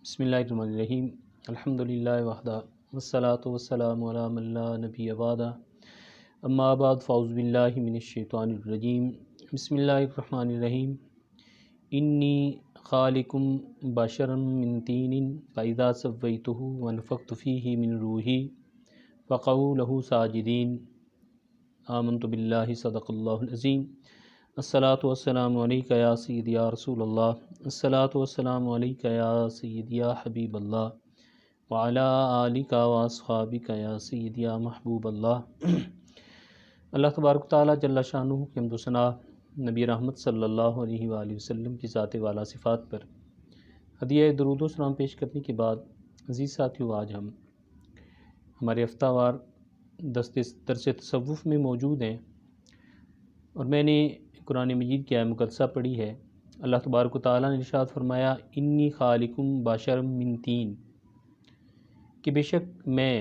بسم اللہ الرحمن الرحیم الحمدللہ وحدہ والصلاة والسلام علی من لا نبی بعدہ اما بعد فاعوذ باللہ من الشیطان الرجیم بسم اللہ الرحمن الرحیم انی خالقم بشرا من طین فاذا سویتہ ونفخت فیہ من روحی فقعوا لہ ساجدین آمنت باللہ صدق اللہ العظیم الصلاۃ والسلام علیکہ یا سیدی یا رسول اللہ الصلاۃ والسلام علیکہ یا سیدی یا حبیب اللہ وعلی آلکہ واصحابکہ یا سیدی یا محبوب اللہ۔ اللہ تبارک و تعالیٰ جل شانہ کی حمد و ثنا نبی رحمت صلی اللہ علیہ وآلہ وسلم کی ذات والا صفات پر ہدیہ درود و سلام پیش کرنے کے بعد عزیز ساتھیو، آج ہم ہمارے ہفتہ وار درس تصوف میں موجود ہیں اور میں نے قرآن مجید کی آیہ مقدسہ پڑھی ہے۔ اللہ تبارک و تعالیٰ نے ارشاد فرمایا انی خالقم بشرا من طین، کہ بے شک میں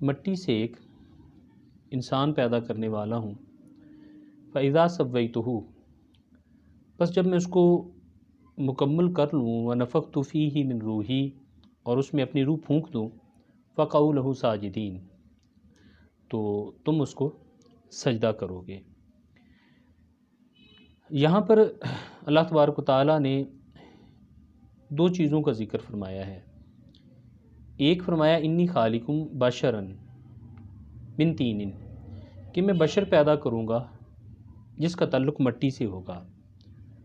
مٹی سے ایک انسان پیدا کرنے والا ہوں۔ فَإِذَا سَوَّيْتُهُ، بس جب میں اس کو مکمل کر لوں، وَنَفَخْتُ فِيهِ مِن روحی، اور اس میں اپنی روح پھونک دوں، فَقَعُوا لَهُ سَاجِدِينَ، تو تم اس کو سجدہ کرو گے۔ یہاں پر اللہ تبارک و تعالیٰ نے دو چیزوں کا ذکر فرمایا ہے۔ ایک فرمایا انی خالقم بشرا من طین، کہ میں بشر پیدا کروں گا جس کا تعلق مٹی سے ہوگا۔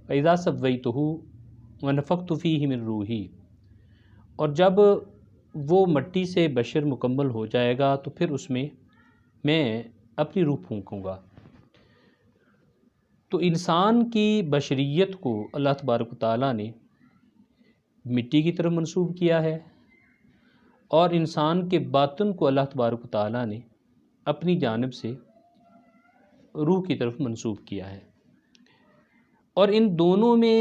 فَإِذَا سَوَّيْتُهُ وَنَفَخْتُ فِيهِ مِن روحی، اور جب وہ مٹی سے بشر مکمل ہو جائے گا تو پھر اس میں اپنی روح پھونکوں گا۔ تو انسان کی بشریت کو اللہ تبارک و تعالیٰ نے مٹی کی طرف منسوب کیا ہے، اور انسان کے باطن کو اللہ تبارک و تعالیٰ نے اپنی جانب سے روح کی طرف منسوب کیا ہے۔ اور ان دونوں میں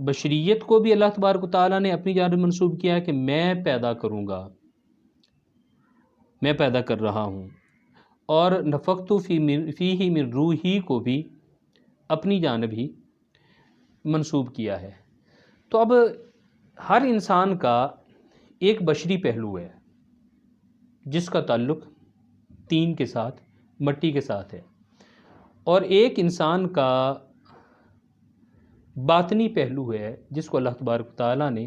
بشریت کو بھی اللہ تبارک و تعالیٰ نے اپنی جانب منسوب کیا ہے کہ میں پیدا کروں گا، میں پیدا کر رہا ہوں، اور نفخت فیہ من روحی کو بھی اپنی جانب ہی منسوب کیا ہے۔ تو اب ہر انسان کا ایک بشری پہلو ہے جس کا تعلق طین کے ساتھ، مٹی کے ساتھ ہے، اور ایک انسان کا باطنی پہلو ہے جس کو اللہ تبارک و تعالیٰ نے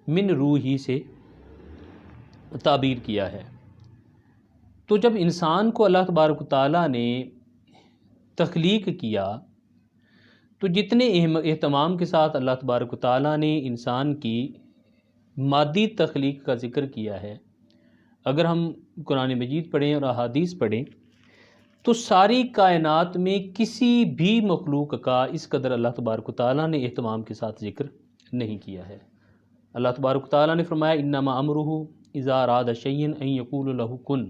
من روحی سے تعبیر کیا ہے۔ تو جب انسان کو اللہ تبارک و تعالیٰ نے تخلیق کیا تو جتنے اہتمام کے ساتھ اللہ تبارک و تعالیٰ نے انسان کی مادی تخلیق کا ذکر کیا ہے، اگر ہم قرآن مجید پڑھیں اور احادیث پڑھیں تو ساری کائنات میں کسی بھی مخلوق کا اس قدر اللہ تبارک و تعالیٰ نے اہتمام کے ساتھ ذکر نہیں کیا ہے۔ اللہ تبارک و تعالیٰ نے فرمایا انما امرہ اذا اراد شیئا ان یقول لہ کن،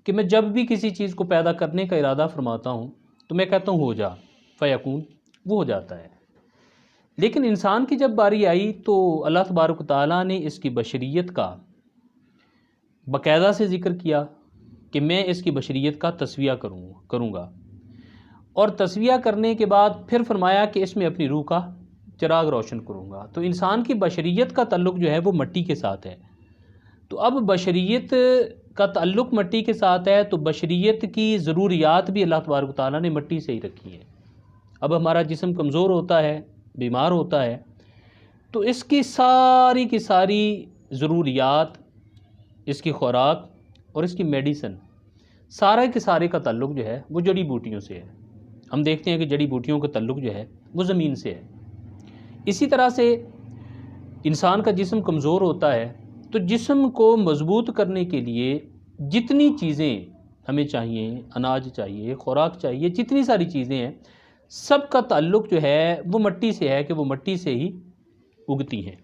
کہ میں جب بھی کسی چیز کو پیدا کرنے کا ارادہ فرماتا ہوں تو میں کہتا ہوں ہو جا، فیکون، وہ ہو جاتا ہے۔ لیکن انسان کی جب باری آئی تو اللہ تبارک و تعالیٰ نے اس کی بشریت کا باقاعدہ سے ذکر کیا کہ میں اس کی بشریت کا تسویہ کروں گا، اور تسویہ کرنے کے بعد پھر فرمایا کہ اس میں اپنی روح کا چراغ روشن کروں گا۔ تو انسان کی بشریت کا تعلق جو ہے وہ مٹی کے ساتھ ہے۔ تو اب بشریت کا تعلق مٹی کے ساتھ ہے تو بشریت کی ضروریات بھی اللہ تبارک و تعالیٰ نے مٹی سے ہی رکھی ہیں۔ اب ہمارا جسم کمزور ہوتا ہے، بیمار ہوتا ہے، تو اس کی ساری ضروریات، اس کی خوراک اور اس کی میڈیسن، سارے کے سارے کا تعلق جو ہے وہ جڑی بوٹیوں سے ہے۔ ہم دیکھتے ہیں کہ جڑی بوٹیوں کا تعلق جو ہے وہ زمین سے ہے۔ اسی طرح سے انسان کا جسم کمزور ہوتا ہے تو جسم کو مضبوط کرنے کے لیے جتنی چیزیں ہمیں چاہیے، اناج چاہیے، خوراک چاہیے، جتنی ساری چیزیں ہیں، سب کا تعلق جو ہے وہ مٹی سے ہے کہ وہ مٹی سے ہی اگتی ہیں۔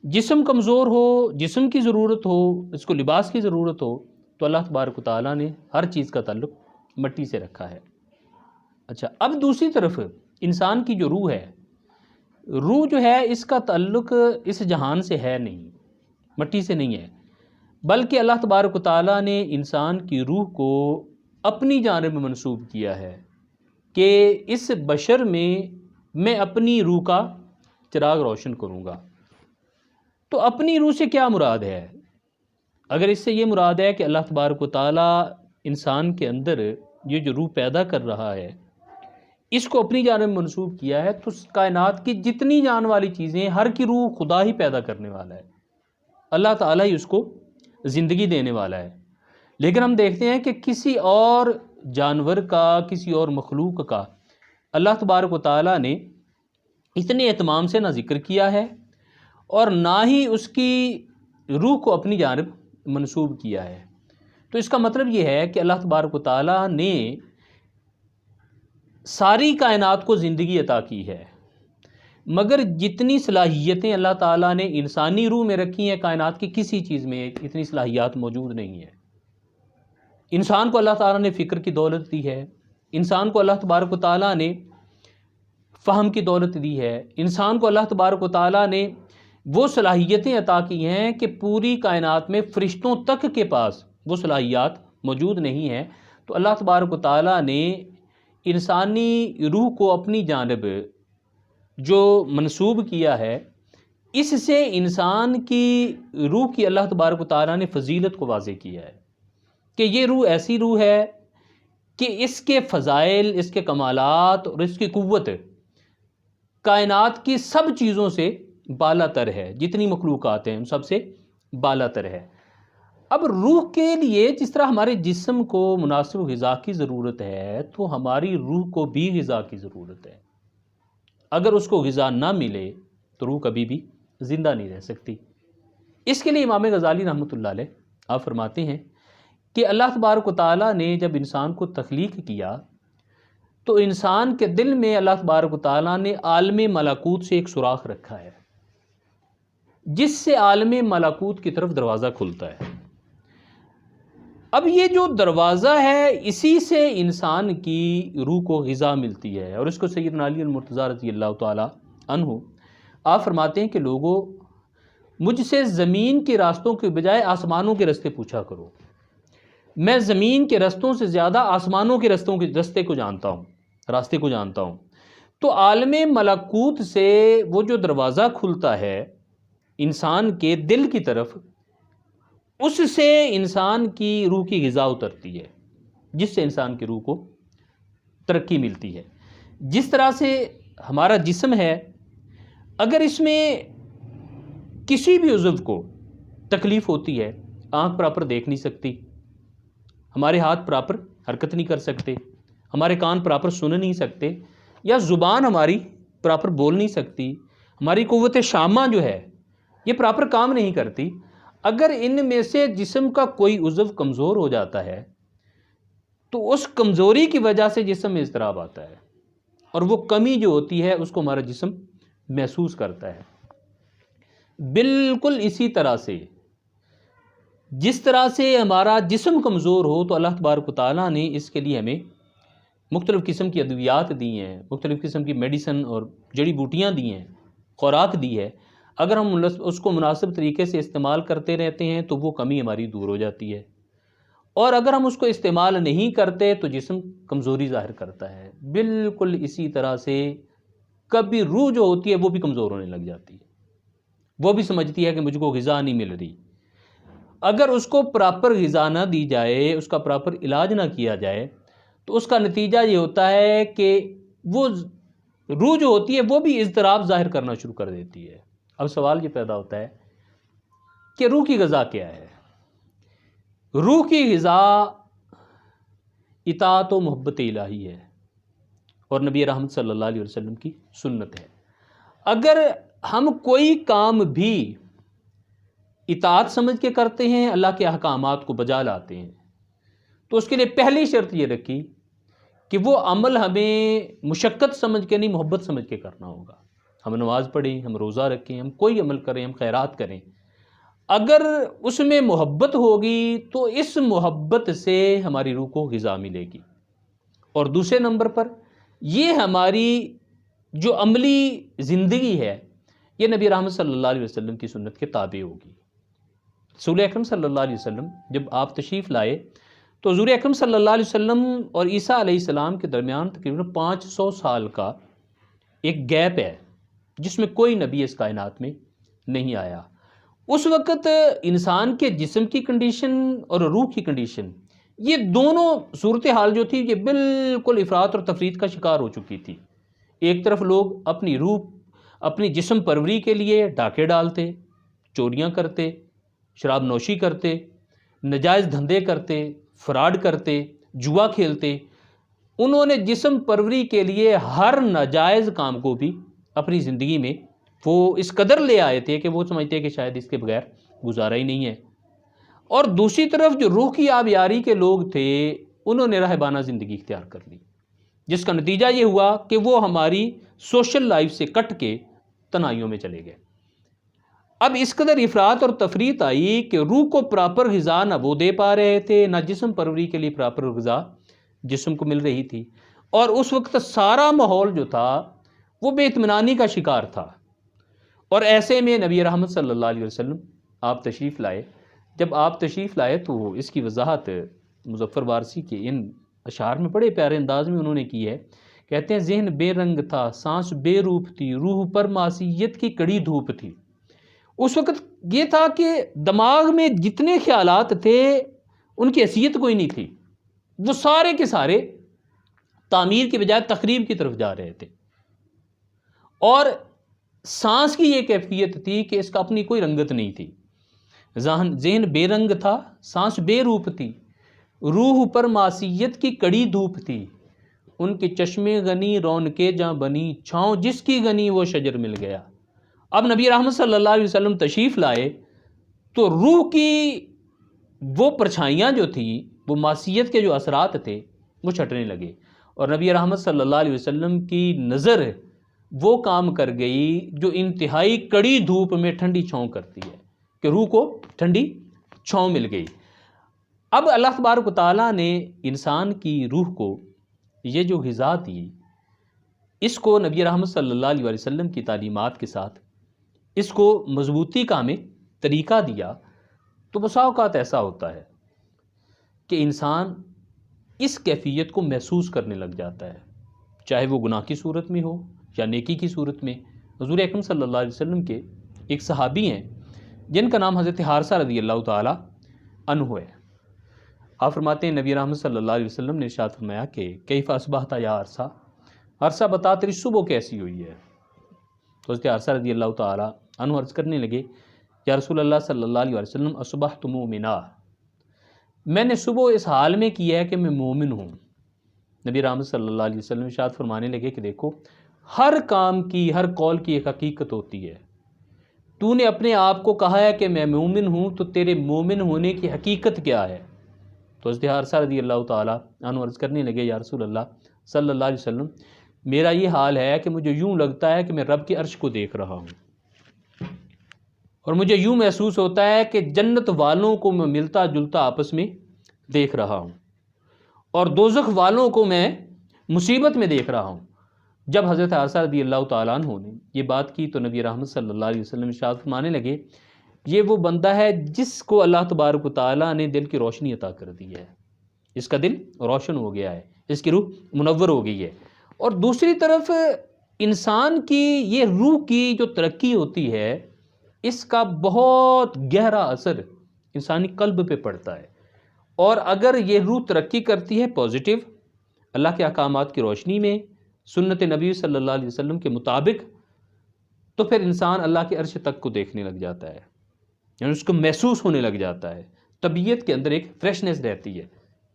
جسم کمزور ہو، جسم کی ضرورت ہو، اس کو لباس کی ضرورت ہو، تو اللہ تبارک و تعالیٰ نے ہر چیز کا تعلق مٹی سے رکھا ہے۔ اچھا، اب دوسری طرف انسان کی جو روح ہے، روح جو ہے اس کا تعلق اس جہان سے ہے نہیں، مٹی سے نہیں ہے، بلکہ اللہ تبارک و تعالیٰ نے انسان کی روح کو اپنی جانب منسوب کیا ہے کہ اس بشر میں اپنی روح کا چراغ روشن کروں گا۔ تو اپنی روح سے کیا مراد ہے؟ اگر اس سے یہ مراد ہے کہ اللہ تبارک و تعالیٰ انسان کے اندر یہ جو روح پیدا کر رہا ہے اس کو اپنی جانب منسوب کیا ہے، تو کائنات کی جتنی جان والی چیزیں ہر کی روح خدا ہی پیدا کرنے والا ہے، اللہ تعالیٰ ہی اس کو زندگی دینے والا ہے۔ لیکن ہم دیکھتے ہیں کہ کسی اور جانور کا، کسی اور مخلوق کا اللہ تبارک و تعالیٰ نے اتنے اہتمام سے نہ ذکر کیا ہے اور نہ ہی اس کی روح کو اپنی جانب منسوب کیا ہے۔ تو اس کا مطلب یہ ہے کہ اللہ تبارک و تعالیٰ نے ساری کائنات کو زندگی عطا کی ہے، مگر جتنی صلاحیتیں اللہ تعالیٰ نے انسانی روح میں رکھی ہیں کائنات کی کسی چیز میں اتنی صلاحیات موجود نہیں ہیں۔ انسان کو اللہ تعالیٰ نے فکر کی دولت دی ہے، انسان کو اللہ تبارک و تعالیٰ نے فہم کی دولت دی ہے، انسان کو اللہ تبارک و تعالیٰ نے وہ صلاحیتیں عطا کی ہیں کہ پوری کائنات میں فرشتوں تک کے پاس وہ صلاحیات موجود نہیں ہیں۔ تو اللہ تبارک و تعالیٰ نے انسانی روح کو اپنی جانب جو منسوب کیا ہے، اس سے انسان کی روح کی اللہ تبارک و تعالیٰ نے فضیلت کو واضح کیا ہے کہ یہ روح ایسی روح ہے کہ اس کے فضائل، اس کے کمالات اور اس کی قوت کائنات کی سب چیزوں سے بالا تر ہے، جتنی مخلوقات ہیں ان سب سے بالا تر ہے۔ اب روح کے لیے جس طرح ہمارے جسم کو مناسب غذا کی ضرورت ہے تو ہماری روح کو بھی غذا کی ضرورت ہے۔ اگر اس کو غذا نہ ملے تو روح کبھی بھی زندہ نہیں رہ سکتی۔ اس کے لیے امام غزالی رحمۃ اللہ علیہ آپ فرماتے ہیں کہ اللہ تبارک و تعالیٰ نے جب انسان کو تخلیق کیا تو انسان کے دل میں اللہ تبارک و تعالیٰ نے عالم ملکوت سے ایک سوراخ رکھا ہے، جس سے عالم ملکوت کی طرف دروازہ کھلتا ہے۔ اب یہ جو دروازہ ہے اسی سے انسان کی روح کو غذا ملتی ہے، اور اس کو سیدنا علی المرتضیٰ رضی اللہ تعالیٰ عنہ آپ فرماتے ہیں کہ لوگوں مجھ سے زمین کے راستوں کے بجائے آسمانوں کے راستے پوچھا کرو، میں زمین کے رستوں سے زیادہ آسمانوں کے راستے کو جانتا ہوں۔ تو عالم ملکوت سے وہ جو دروازہ کھلتا ہے انسان کے دل کی طرف، اس سے انسان کی روح کی غذا اترتی ہے، جس سے انسان کی روح کو ترقی ملتی ہے۔ جس طرح سے ہمارا جسم ہے، اگر اس میں کسی بھی عضو کو تکلیف ہوتی ہے، آنکھ پراپر دیکھ نہیں سکتی، ہمارے ہاتھ پراپر حرکت نہیں کر سکتے، ہمارے کان پراپر سن نہیں سکتے، یا زبان ہماری پراپر بول نہیں سکتی، ہماری قوت شامہ جو ہے یہ پراپر کام نہیں کرتی، اگر ان میں سے جسم کا کوئی عضو کمزور ہو جاتا ہے تو اس کمزوری کی وجہ سے جسم میں اضطراب آتا ہے، اور وہ کمی جو ہوتی ہے اس کو ہمارا جسم محسوس کرتا ہے۔ بالکل اسی طرح سے جس طرح سے ہمارا جسم کمزور ہو تو اللہ تبارک و تعالیٰ نے اس کے لیے ہمیں مختلف قسم کی ادویات دی ہیں، مختلف قسم کی میڈیسن اور جڑی بوٹیاں دی ہیں، خوراک دی ہے۔ اگر ہم اس کو مناسب طریقے سے استعمال کرتے رہتے ہیں تو وہ کمی ہماری دور ہو جاتی ہے، اور اگر ہم اس کو استعمال نہیں کرتے تو جسم کمزوری ظاہر کرتا ہے۔ بالکل اسی طرح سے کبھی روح جو ہوتی ہے وہ بھی کمزور ہونے لگ جاتی ہے، وہ بھی سمجھتی ہے کہ مجھ کو غذا نہیں مل رہی۔ اگر اس کو پراپر غذا نہ دی جائے، اس کا پراپر علاج نہ کیا جائے تو اس کا نتیجہ یہ ہوتا ہے کہ وہ روح جو ہوتی ہے وہ بھی اضطراب ظاہر کرنا شروع کر دیتی ہے۔ اب سوال یہ پیدا ہوتا ہے کہ روح کی غذا کیا ہے؟ روح کی غذا اطاعت و محبت الہی ہے اور نبی رحمت صلی اللہ علیہ وسلم کی سنت ہے۔ اگر ہم کوئی کام بھی اطاعت سمجھ کے کرتے ہیں، اللہ کے احکامات کو بجا لاتے ہیں، تو اس کے لیے پہلی شرط یہ رکھی کہ وہ عمل ہمیں مشقت سمجھ کے نہیں، محبت سمجھ کے کرنا ہوگا۔ ہم نماز پڑھیں، ہم روزہ رکھیں، ہم کوئی عمل کریں، ہم خیرات کریں، اگر اس میں محبت ہوگی تو اس محبت سے ہماری روح کو غذا ملے گی، اور دوسرے نمبر پر یہ ہماری جو عملی زندگی ہے یہ نبی رحمت صلی اللہ علیہ وسلم کی سنت کے تابع ہوگی۔ رسول اکرم صلی اللہ علیہ وسلم جب آپ تشریف لائے تو حضور اکرم صلی اللہ علیہ وسلم اور عیسیٰ علیہ السلام کے درمیان تقریباً 500 سال کا ایک گیپ ہے جس میں کوئی نبی اس کائنات میں نہیں آیا۔ اس وقت انسان کے جسم کی کنڈیشن اور روح کی کنڈیشن، یہ دونوں صورتحال جو تھی یہ بالکل افراط اور تفریط کا شکار ہو چکی تھی۔ ایک طرف لوگ اپنی روح، اپنی جسم پروری کے لیے ڈاکے ڈالتے، چوریاں کرتے، شراب نوشی کرتے، ناجائز دھندے کرتے، فراڈ کرتے، جوا کھیلتے۔ انہوں نے جسم پروری کے لیے ہر ناجائز کام کو بھی اپنی زندگی میں وہ اس قدر لے آئے تھے کہ وہ سمجھتے کہ شاید اس کے بغیر گزارا ہی نہیں ہے۔ اور دوسری طرف جو روح کی آبیاری کے لوگ تھے انہوں نے راہبانہ زندگی اختیار کر لی، جس کا نتیجہ یہ ہوا کہ وہ ہماری سوشل لائف سے کٹ کے تنہائیوں میں چلے گئے۔ اب اس قدر افراط اور تفریط آئی کہ روح کو پراپر غذا نہ وہ دے پا رہے تھے، نہ جسم پروری کے لیے پراپر غذا جسم کو مل رہی تھی، اور اس وقت سارا ماحول جو تھا وہ بے اطمینانی کا شکار تھا۔ اور ایسے میں نبی رحمت صلی اللہ علیہ وسلم آپ تشریف لائے۔ جب آپ تشریف لائے تو اس کی وضاحت مظفر وارثی کے ان اشعار میں بڑے پیارے انداز میں انہوں نے کی ہے۔ کہتے ہیں ذہن بے رنگ تھا، سانس بے روپ تھی، روح پر معصیت کی کڑی دھوپ تھی۔ اس وقت یہ تھا کہ دماغ میں جتنے خیالات تھے ان کی حیثیت کوئی نہیں تھی، وہ سارے کے سارے تعمیر کی بجائے تخریب کی طرف جا رہے تھے۔ اور سانس کی یہ کیفیت تھی کہ اس کا اپنی کوئی رنگت نہیں تھی۔ ذہن بے رنگ تھا، سانس بے روپ تھی، روح پر معصیت کی کڑی دھوپ تھی، ان کے چشمے غنی رونقیں جاں بنی، چھاؤں جس کی غنی وہ شجر مل گیا۔ اب نبی رحمت صلی اللہ علیہ وسلم تشریف لائے تو روح کی وہ پرچھائیاں جو تھیں، وہ معصیت کے جو اثرات تھے وہ چھٹنے لگے، اور نبی رحمت صلی اللہ علیہ وسلم کی نظر وہ کام کر گئی جو انتہائی کڑی دھوپ میں ٹھنڈی چھاؤں کرتی ہے، کہ روح کو ٹھنڈی چھاؤں مل گئی۔ اب اللہ تبارک و تعالیٰ نے انسان کی روح کو یہ جو غذا دی، اس کو نبی رحمت صلی اللہ علیہ وسلم کی تعلیمات کے ساتھ اس کو مضبوطی کا ہمیں طریقہ دیا، تو بسا اوقات ایسا ہوتا ہے کہ انسان اس کیفیت کو محسوس کرنے لگ جاتا ہے، چاہے وہ گناہ کی صورت میں ہو یا نیکی کی صورت میں۔ حضور اکرم صلی اللہ علیہ وسلم کے ایک صحابی ہیں جن کا نام حضرت حارثہ رضی اللہ تعالی عنہ ہے۔ آپ فرماتے ہیں نبی رحمت صلی اللہ علیہ وسلم نے ارشاد فرمایا کہ کیف اصبحت یا عرصہ، عرصہ بتا تیری صبح کیسی ہوئی ہے؟ تو حضرت عرصہ رضی اللہ تعالی عنہ عرض کرنے لگے یا رسول اللہ صلی اللہ علیہ وسلم اصبحت مومنا، میں نے صبح اس حال میں کیا ہے کہ میں مومن ہوں۔ نبی رحمت صلی اللہ علیہ وسلم ارشاد فرمانے لگے کہ دیکھو، ہر کام کی، ہر قول کی ایک حقیقت ہوتی ہے۔ تو نے اپنے آپ کو کہا ہے کہ میں مومن ہوں، تو تیرے مومن ہونے کی حقیقت کیا ہے؟ تو حضرت حارثہ رضی اللہ تعالیٰ عنہ عرض کرنے لگے یا رسول اللہ صلی اللہ علیہ وسلم، میرا یہ حال ہے کہ مجھے یوں لگتا ہے کہ میں رب کے عرش کو دیکھ رہا ہوں، اور مجھے یوں محسوس ہوتا ہے کہ جنت والوں کو میں ملتا جلتا آپس میں دیکھ رہا ہوں، اور دوزخ والوں کو میں مصیبت میں دیکھ رہا ہوں۔ جب حضرت حارثہ رضی اللہ تعالیٰ عنہ نے یہ بات کی تو نبی رحمت صلی اللہ علیہ وسلم ارشاد فرمانے لگے یہ وہ بندہ ہے جس کو اللہ تبارک و تعالیٰ نے دل کی روشنی عطا کر دی ہے، اس کا دل روشن ہو گیا ہے، اس کی روح منور ہو گئی ہے۔ اور دوسری طرف انسان کی یہ روح کی جو ترقی ہوتی ہے، اس کا بہت گہرا اثر انسانی قلب پہ پڑتا ہے، اور اگر یہ روح ترقی کرتی ہے پازیٹیو، اللہ کے احکامات کی روشنی میں، سنت نبی صلی اللہ علیہ وسلم کے مطابق، تو پھر انسان اللہ کے عرش تک کو دیکھنے لگ جاتا ہے، یعنی اس کو محسوس ہونے لگ جاتا ہے، طبیعت کے اندر ایک فریشنس رہتی ہے،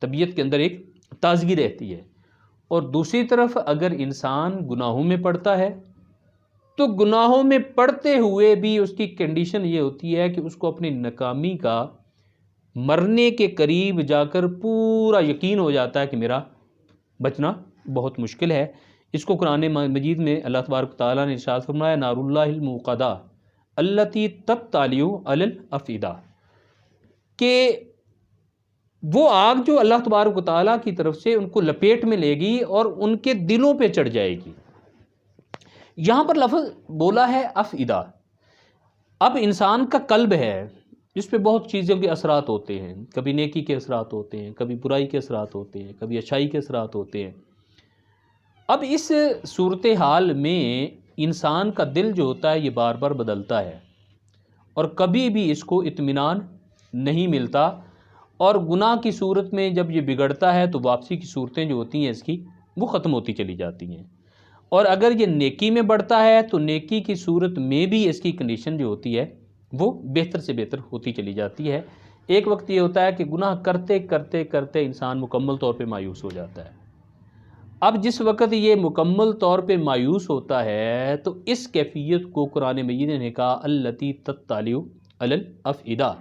طبیعت کے اندر ایک تازگی رہتی ہے۔ اور دوسری طرف اگر انسان گناہوں میں پڑتا ہے تو گناہوں میں پڑتے ہوئے بھی اس کی کنڈیشن یہ ہوتی ہے کہ اس کو اپنی ناکامی کا مرنے کے قریب جا کر پورا یقین ہو جاتا ہے کہ میرا بچنا بہت مشکل ہے۔ اس کو قرآن مجید میں اللہ تبارک تعالیٰ نے ارشاد فرمایا نار اللہ الموقدہ التی تطلع علی الافئدہ، کہ وہ آگ جو اللہ تبارک و تعالیٰ کی طرف سے ان کو لپیٹ میں لے گی اور ان کے دلوں پہ چڑھ جائے گی۔ یہاں پر لفظ بولا ہے افئدہ۔ اب انسان کا قلب ہے، جس پہ بہت چیزوں کے اثرات ہوتے ہیں، کبھی نیکی کے اثرات ہوتے ہیں، کبھی برائی کے اثرات ہوتے ہیں، کبھی اچھائی کے اثرات ہوتے ہیں۔ اب اس صورتحال میں انسان کا دل جو ہوتا ہے یہ بار بار بدلتا ہے، اور کبھی بھی اس کو اطمینان نہیں ملتا، اور گناہ کی صورت میں جب یہ بگڑتا ہے تو واپسی کی صورتیں جو ہوتی ہیں اس کی وہ ختم ہوتی چلی جاتی ہیں، اور اگر یہ نیکی میں بڑھتا ہے تو نیکی کی صورت میں بھی اس کی کنڈیشن جو ہوتی ہے وہ بہتر سے بہتر ہوتی چلی جاتی ہے۔ ایک وقت یہ ہوتا ہے کہ گناہ کرتے کرتے کرتے انسان مکمل طور پہ مایوس ہو جاتا ہے۔ اب جس وقت یہ مکمل طور پہ مایوس ہوتا ہے تو اس کیفیت کو قرآن مجید نے کہا التی تطلع علی الافئدہ،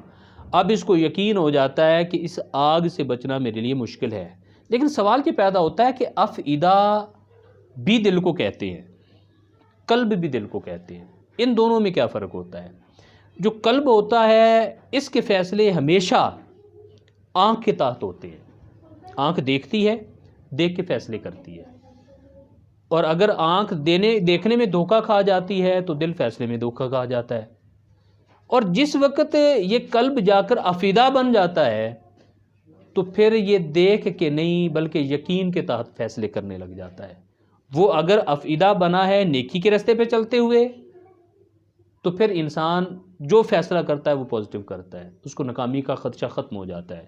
اب اس کو یقین ہو جاتا ہے کہ اس آگ سے بچنا میرے لیے مشکل ہے۔ لیکن سوال یہ پیدا ہوتا ہے کہ افئدہ بھی دل کو کہتے ہیں، قلب بھی دل کو کہتے ہیں، ان دونوں میں کیا فرق ہوتا ہے؟ جو قلب ہوتا ہے اس کے فیصلے ہمیشہ آنکھ کے تحت ہوتے ہیں، آنکھ دیکھتی ہے، دیکھ کے فیصلے کرتی ہے، اور اگر آنکھ دیکھنے میں دھوکہ کھا جاتی ہے تو دل فیصلے میں دھوکہ کھا جاتا ہے، اور جس وقت یہ قلب جا کر افئدہ بن جاتا ہے تو پھر یہ دیکھ کے نہیں بلکہ یقین کے تحت فیصلے کرنے لگ جاتا ہے۔ وہ اگر افئدہ بنا ہے نیکی کے راستے پہ چلتے ہوئے تو پھر انسان جو فیصلہ کرتا ہے وہ پازیٹیو کرتا ہے، اس کو ناکامی کا خدشہ ختم ہو جاتا ہے۔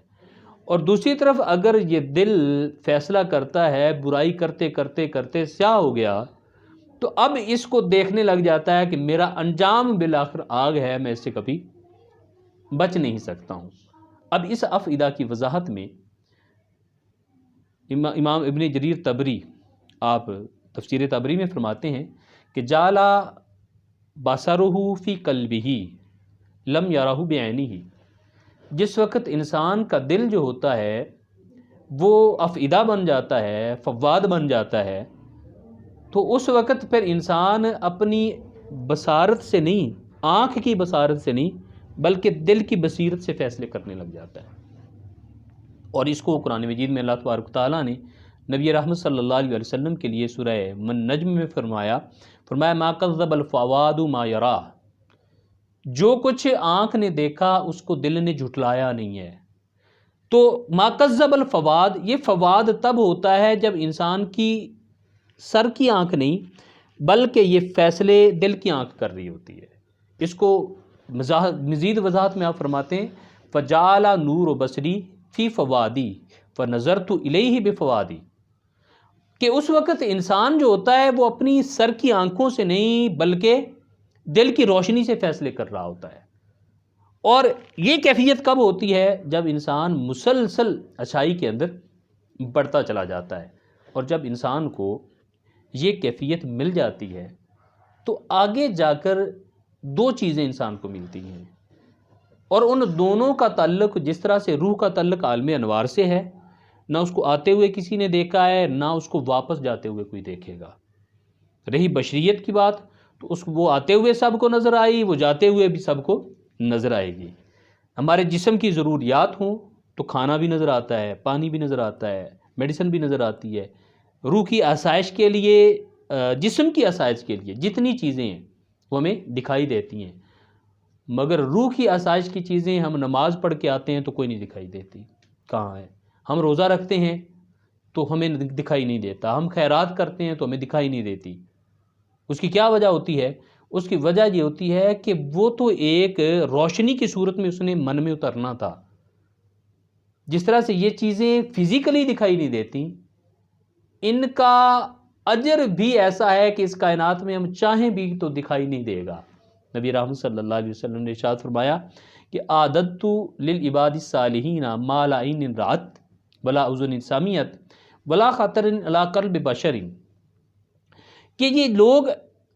اور دوسری طرف اگر یہ دل فیصلہ کرتا ہے برائی کرتے کرتے کرتے سیاہ ہو گیا تو اب اس کو دیکھنے لگ جاتا ہے کہ میرا انجام بالآخر آگ ہے، میں اس سے کبھی بچ نہیں سکتا ہوں۔ اب اس افئدہ کی وضاحت میں امام ابن جریر طبری آپ تفسیر طبری میں فرماتے ہیں کہ جالا بصرہ فی قلبہ لم یرہ بعینہ، جس وقت انسان کا دل جو ہوتا ہے وہ افئدہ بن جاتا ہے، فواد بن جاتا ہے، تو اس وقت پھر انسان اپنی بصارت سے نہیں، آنکھ کی بصارت سے نہیں بلکہ دل کی بصیرت سے فیصلے کرنے لگ جاتا ہے۔ اور اس کو قرآن مجید میں اللہ تبارک و تعالیٰ نے نبی رحمت صلی اللہ علیہ وسلم کے لیے سورہ نجم میں فرمایا ما کذب الفؤاد ما یرا، جو کچھ آنکھ نے دیکھا اس کو دل نے جھٹلایا نہیں ہے۔ تو ما کذب الفؤاد، یہ فواد تب ہوتا ہے جب انسان کی سر کی آنکھ نہیں بلکہ یہ فیصلے دل کی آنکھ کر رہی ہوتی ہے۔ اس کو مزید وضاحت میں آپ فرماتے ہیں فجعل نور بصری فی فوادی فنظرت الیہ بفوادی، کہ اس وقت انسان جو ہوتا ہے وہ اپنی سر کی آنکھوں سے نہیں بلکہ دل کی روشنی سے فیصلے کر رہا ہوتا ہے۔ اور یہ کیفیت کب ہوتی ہے؟ جب انسان مسلسل اچھائی کے اندر بڑھتا چلا جاتا ہے، اور جب انسان کو یہ کیفیت مل جاتی ہے تو آگے جا کر دو چیزیں انسان کو ملتی ہیں، اور ان دونوں کا تعلق جس طرح سے روح کا تعلق عالم انوار سے ہے، نہ اس کو آتے ہوئے کسی نے دیکھا ہے نہ اس کو واپس جاتے ہوئے کوئی دیکھے گا۔ رہی بشریت کی بات تو وہ آتے ہوئے سب کو نظر آئی، وہ جاتے ہوئے بھی سب کو نظر آئے گی۔ ہمارے جسم کی ضروریات ہوں تو کھانا بھی نظر آتا ہے، پانی بھی نظر آتا ہے، میڈیسن بھی نظر آتی ہے۔ روح کی آسائش کے لیے، جسم کی آسائش کے لیے جتنی چیزیں ہیں وہ ہمیں دکھائی دیتی ہیں، مگر روح کی آسائش کی چیزیں ہم نماز پڑھ کے آتے ہیں تو کوئی نہیں دکھائی دیتی، کہاں ہے؟ ہم روزہ رکھتے ہیں تو ہمیں دکھائی نہیں دیتا، ہم خیرات کرتے ہیں تو ہمیں دکھائی نہیں دیتی۔ اس کی کیا وجہ ہوتی ہے؟ اس کی وجہ یہ ہوتی ہے کہ وہ تو ایک روشنی کی صورت میں اس نے من میں اترنا تھا۔ جس طرح سے یہ چیزیں فزیکلی دکھائی نہیں دیتی، ان کا اجر بھی ایسا ہے کہ اس کائنات میں ہم چاہیں بھی تو دکھائی نہیں دے گا۔ نبی رحمت صلی اللہ علیہ وسلم نے ارشاد فرمایا کہ اعددت للعباد الصالحین ما لا عین رأت ولا اذن سمعت ولا خطر علی قلب بشر، کہ یہ لوگ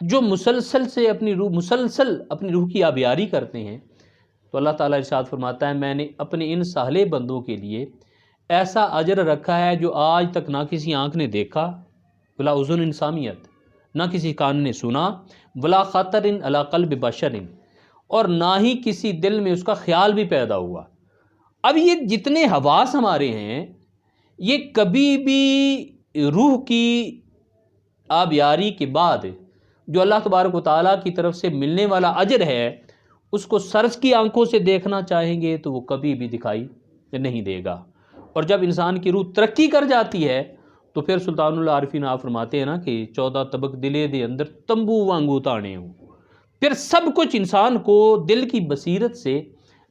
جو مسلسل اپنی روح کی آبیاری کرتے ہیں تو اللہ تعالیٰ ارشاد فرماتا ہے میں نے اپنے ان صالح بندوں کے لیے ایسا اجر رکھا ہے جو آج تک نہ کسی آنکھ نے دیکھا، ولا اذن سمعت، نہ کسی کان نے سنا، ولا خطر علی قلب بشر، اور نہ ہی کسی دل میں اس کا خیال بھی پیدا ہوا۔ اب یہ جتنے حواس ہمارے ہیں یہ کبھی بھی روح کی آبیاری کے بعد جو اللہ تبارک و تعالیٰ کی طرف سے ملنے والا اجر ہے اس کو سرس کی آنکھوں سے دیکھنا چاہیں گے تو وہ کبھی بھی دکھائی نہیں دے گا۔ اور جب انسان کی روح ترقی کر جاتی ہے تو پھر سلطان العارفین آپ فرماتے ہیں نا کہ 14 طبق دلے دے اندر تمبو وانگو تانے ہوں، پھر سب کچھ انسان کو دل کی بصیرت سے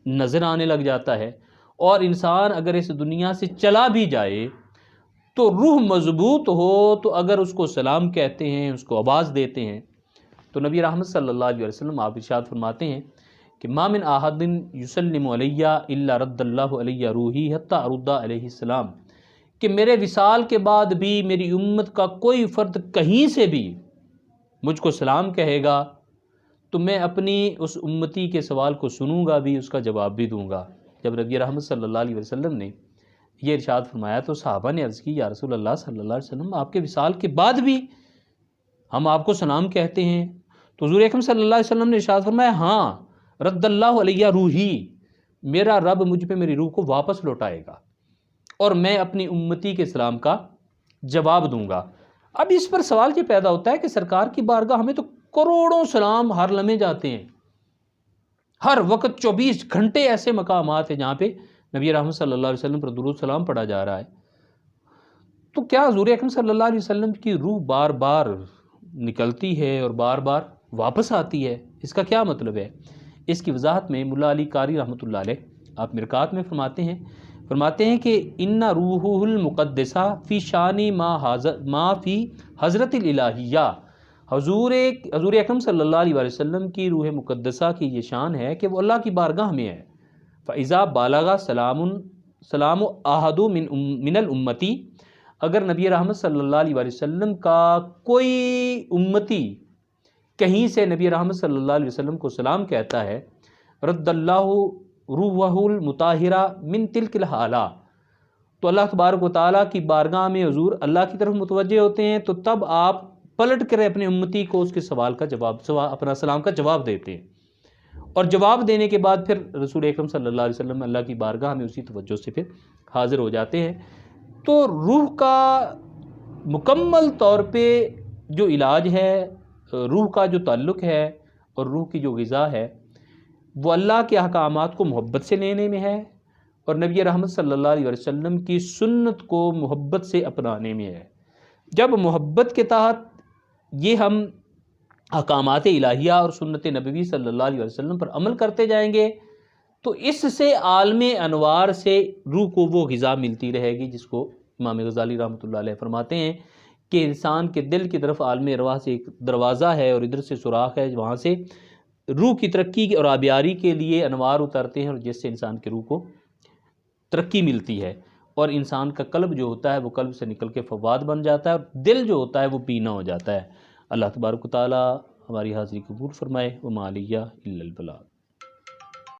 نظر آنے لگ جاتا ہے، اور انسان اگر اس دنیا سے چلا بھی جائے تو روح مضبوط ہو تو اگر اس کو سلام کہتے ہیں، اس کو آواز دیتے ہیں، تو نبی رحمت صلی اللہ علیہ وسلم آپ ارشاد فرماتے ہیں کہ ما من احد یسلم علیہ الا رد اللہ علیہ روحی حتی ارد علیہ السلام، کہ میرے وصال کے بعد بھی میری امت کا کوئی فرد کہیں سے بھی مجھ کو سلام کہے گا تو میں اپنی اس امتی کے سوال کو سنوں گا بھی، اس کا جواب بھی دوں گا۔ جب نبی رحمت صلی اللہ علیہ وسلم نے یہ ارشاد فرمایا تو صحابہ نے عرض کی، یا رسول اللہ صلی اللہ علیہ وسلم، آپ کے وصال کے بعد بھی ہم آپ کو سلام کہتے ہیں؟ تو حضور اکرم صلی اللہ علیہ وسلم نے ارشاد فرمایا، ہاں، رد اللہ علیہ روحی، میرا رب مجھ پہ میری روح کو واپس لوٹائے گا اور میں اپنی امتی کے سلام کا جواب دوں گا۔ اب اس پر سوال یہ پیدا ہوتا ہے کہ سرکار کی بارگاہ ہمیں تو کروڑوں سلام ہر لمحے جاتے ہیں، ہر وقت 24 گھنٹے ایسے مقامات ہیں جہاں پہ نبی رحمت صلی اللہ علیہ وسلم پر درود سلام پڑھا جا رہا ہے، تو کیا حضور اکرم صلی اللہ علیہ وسلم کی روح بار بار نکلتی ہے اور بار بار واپس آتی ہے؟ اس کا کیا مطلب ہے؟ اس کی وضاحت میں ملا علی قاری رحمۃ اللہ علیہ آپ مرکات میں فرماتے ہیں کہ ان روح المقدسہ فی شان ما فی حضرت الالہیہ، حضور اکرم صلی اللہ علیہ وسلم کی روح مقدسہ کی یہ شان ہے کہ وہ اللہ کی بارگاہ میں ہے۔ فَإِذَا بَالَغَ سلام احد من الامتی، اگر نبی رحمت صلی اللہ علیہ وسلم کا کوئی امتی کہیں سے نبی رحمت صلی اللہ علیہ وسلم کو سلام کہتا ہے، رد اللہ روحہ المطہرہ من تلک الحالہ، تو اللہ تبارک و تعالیٰ کی بارگاہ میں حضور اللہ کی طرف متوجہ ہوتے ہیں، تو تب آپ پلٹ کر اپنے امتی کو اس کے سوال کا جواب، اپنا سلام کا جواب دیتے ہیں، اور جواب دینے کے بعد پھر رسول اکرم صلی اللہ علیہ وسلم اللہ کی بارگاہ میں اسی توجہ سے پھر حاضر ہو جاتے ہیں۔ تو روح کا مکمل طور پہ جو علاج ہے، روح کا جو تعلق ہے اور روح کی جو غذا ہے، وہ اللہ کے احکامات کو محبت سے لینے میں ہے اور نبی رحمت صلی اللہ علیہ وسلم کی سنت کو محبت سے اپنانے میں ہے۔ جب محبت کے تحت یہ ہم احکامات الہیہ اور سنت نبوی صلی اللہ علیہ وسلم پر عمل کرتے جائیں گے تو اس سے عالم انوار سے روح کو وہ غذا ملتی رہے گی، جس کو امام غزالی رحمۃ اللہ علیہ فرماتے ہیں کہ انسان کے دل کی طرف عالم ارواح سے ایک دروازہ ہے اور ادھر سے سوراخ ہے، وہاں سے روح کی ترقی اور آبیاری کے لیے انوار اترتے ہیں، اور جس سے انسان کی روح کو ترقی ملتی ہے، اور انسان کا قلب جو ہوتا ہے وہ قلب سے نکل کے فواد بن جاتا ہے، اور دل جو ہوتا ہے وہ بینا ہو جاتا ہے۔ اللہ تبارک و تعالی ہماری حاضری قبول فرمائے۔ وما علیہ الا البلاغ۔